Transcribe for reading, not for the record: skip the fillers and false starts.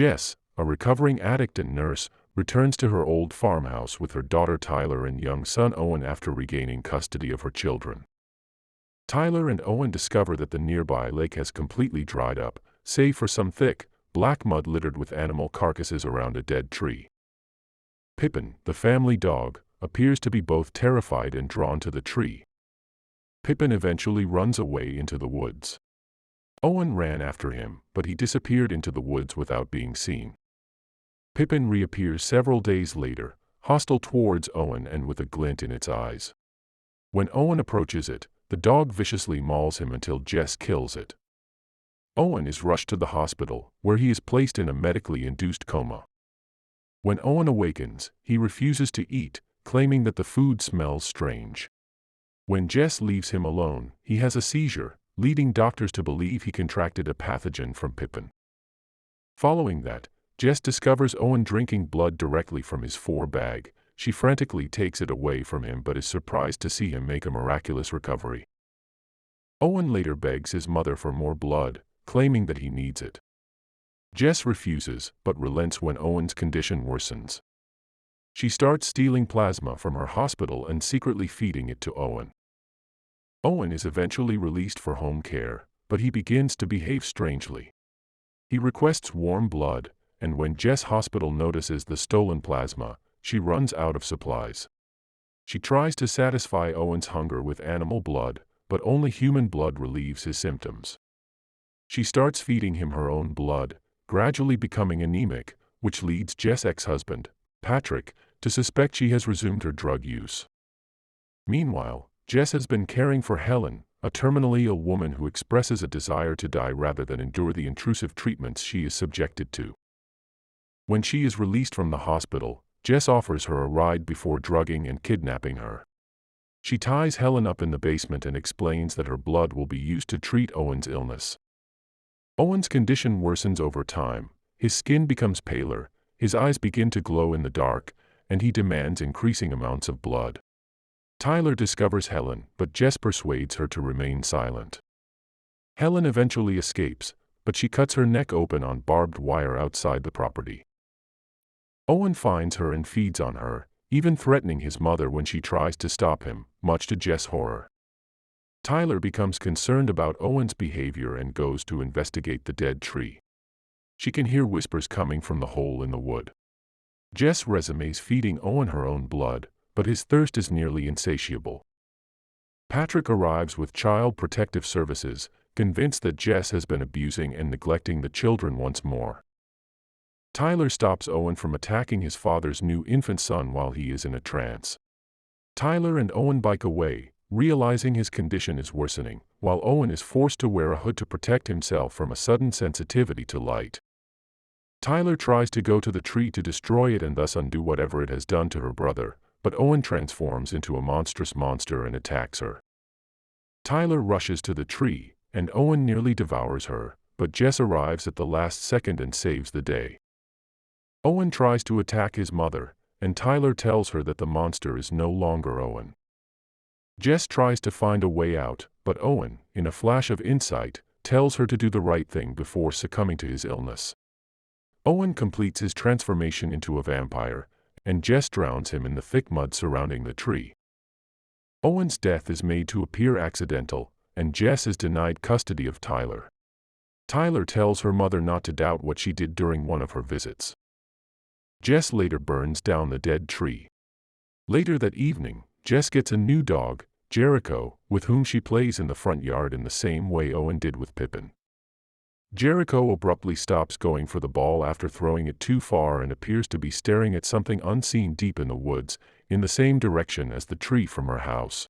Jess, a recovering addict and nurse, returns to her old farmhouse with her daughter Tyler and young son Owen after regaining custody of her children. Tyler and Owen discover that the nearby lake has completely dried up, save for some thick, black mud littered with animal carcasses around a dead tree. Pippin, the family dog, appears to be both terrified and drawn to the tree. Pippin eventually runs away into the woods. Owen ran after him, but he disappeared into the woods without being seen. Pippin reappears several days later, hostile towards Owen and with a glint in its eyes. When Owen approaches it, the dog viciously mauls him until Jess kills it. Owen is rushed to the hospital, where he is placed in a medically induced coma. When Owen awakens, he refuses to eat, claiming that the food smells strange. When Jess leaves him alone, he has a seizure, leading doctors to believe he contracted a pathogen from Pippin. Following that, Jess discovers Owen drinking blood directly from his bag. She frantically takes it away from him but is surprised to see him make a miraculous recovery. Owen later begs his mother for more blood, claiming that he needs it. Jess refuses, but relents when Owen's condition worsens. She starts stealing plasma from her hospital and secretly feeding it to Owen. Owen is eventually released for home care, but he begins to behave strangely. He requests warm blood, and when Jess Hospital notices the stolen plasma, she runs out of supplies. She tries to satisfy Owen's hunger with animal blood, but only human blood relieves his symptoms. She starts feeding him her own blood, gradually becoming anemic, which leads Jess' ex-husband, Patrick, to suspect she has resumed her drug use. Meanwhile, Jess has been caring for Helen, a terminally ill woman who expresses a desire to die rather than endure the intrusive treatments she is subjected to. When she is released from the hospital, Jess offers her a ride before drugging and kidnapping her. She ties Helen up in the basement and explains that her blood will be used to treat Owen's illness. Owen's condition worsens over time, his skin becomes paler, his eyes begin to glow in the dark, and he demands increasing amounts of blood. Tyler discovers Helen, but Jess persuades her to remain silent. Helen eventually escapes, but she cuts her neck open on barbed wire outside the property. Owen finds her and feeds on her, even threatening his mother when she tries to stop him, much to Jess' horror. Tyler becomes concerned about Owen's behavior and goes to investigate the dead tree. She can hear whispers coming from the hole in the wood. Jess resumes feeding Owen her own blood, but his thirst is nearly insatiable. Patrick arrives with Child Protective Services, convinced that Jess has been abusing and neglecting the children once more. Tyler stops Owen from attacking his father's new infant son while he is in a trance. Tyler and Owen bike away, realizing his condition is worsening, while Owen is forced to wear a hood to protect himself from a sudden sensitivity to light. Tyler tries to go to the tree to destroy it and thus undo whatever it has done to her brother, but Owen transforms into a monstrous monster and attacks her. Tyler rushes to the tree, and Owen nearly devours her, but Jess arrives at the last second and saves the day. Owen tries to attack his mother, and Tyler tells her that the monster is no longer Owen. Jess tries to find a way out, but Owen, in a flash of insight, tells her to do the right thing before succumbing to his illness. Owen completes his transformation into a vampire, and Jess drowns him in the thick mud surrounding the tree. Owen's death is made to appear accidental, and Jess is denied custody of Tyler. Tyler tells her mother not to doubt what she did during one of her visits. Jess later burns down the dead tree. Later that evening, Jess gets a new dog, Jericho, with whom she plays in the front yard in the same way Owen did with Pippin. Jericho abruptly stops going for the ball after throwing it too far and appears to be staring at something unseen deep in the woods, in the same direction as the tree from her house.